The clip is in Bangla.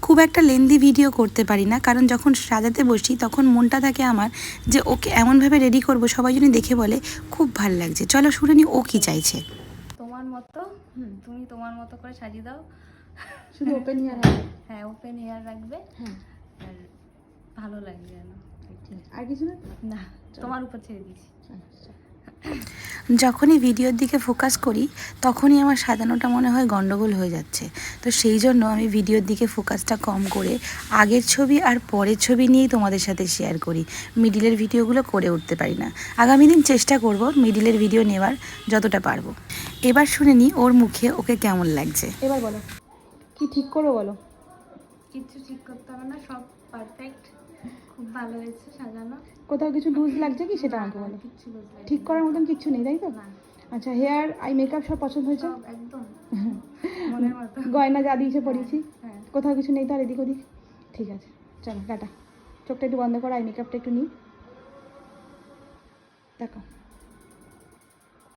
খুব একটা লেন্দি ভিডিও করতে পারি না, কারণ যখন সাজাতে বসি তখন মনটা থাকে আমার যে ওকে এমনভাবে রেডি করব সবাই যদি দেখে বলে খুব ভাল লাগছে। চলো শুনে নি ও কি চাইছে। তোমার মতো তুমি তোমার মতো করে সাজিয়ে দাও, শুধু ওপেন হেয়ার। হ্যাঁ ওপেন হেয়ার রাখবে, হ্যাঁ আর ভালো লাগবে যেন। আর কিছু না? না, তোমার উপর ছেড়ে দিয়েছি। আচ্ছা। যখনই ভিডিওর দিকে ফোকাস করি তখনই আমার সাজানোটা মনে হয় গন্ডগোল হয়ে যাচ্ছে। তো সেই জন্য আমি ভিডিওর দিকে ফোকাসটা কম করে আগের ছবি আর পরের ছবি নিয়েই তোমাদের সাথে শেয়ার করি। মিডিলের ভিডিওগুলো করে উঠতে পারি না। আগামী দিন চেষ্টা করব মিডিলের ভিডিও নেওয়ার যতটা পারবো। এবার শুনে নিই ওর মুখে ওকে কেমন লাগছে। এবার বলো কি ঠিক করো বলো। কিচ্ছু ঠিক করতে হবে না, সব পারফেক্ট, খুব ভালো হয়েছে সাজানো। কোথাও কিছু লুজ লাগছে কি সেটা আমাকে বলো। কিচ্ছু বুঝতে ঠিক করার মতন কিচ্ছু নেই তাই তো? না, আচ্ছা, হেয়ার আই মেকআপ সব পছন্দ হয়েছে? সব একদম মনের মতো। গয়না যা দিয়েছে পরিয়েছি, হ্যাঁ কোথাও কিছু নেই তো আর এদিক ওদিক? ঠিক আছে, চলো টাটা। চোখটা একটু বন্ধ করো, আই মেকআপটা একটু নিই, দেখো।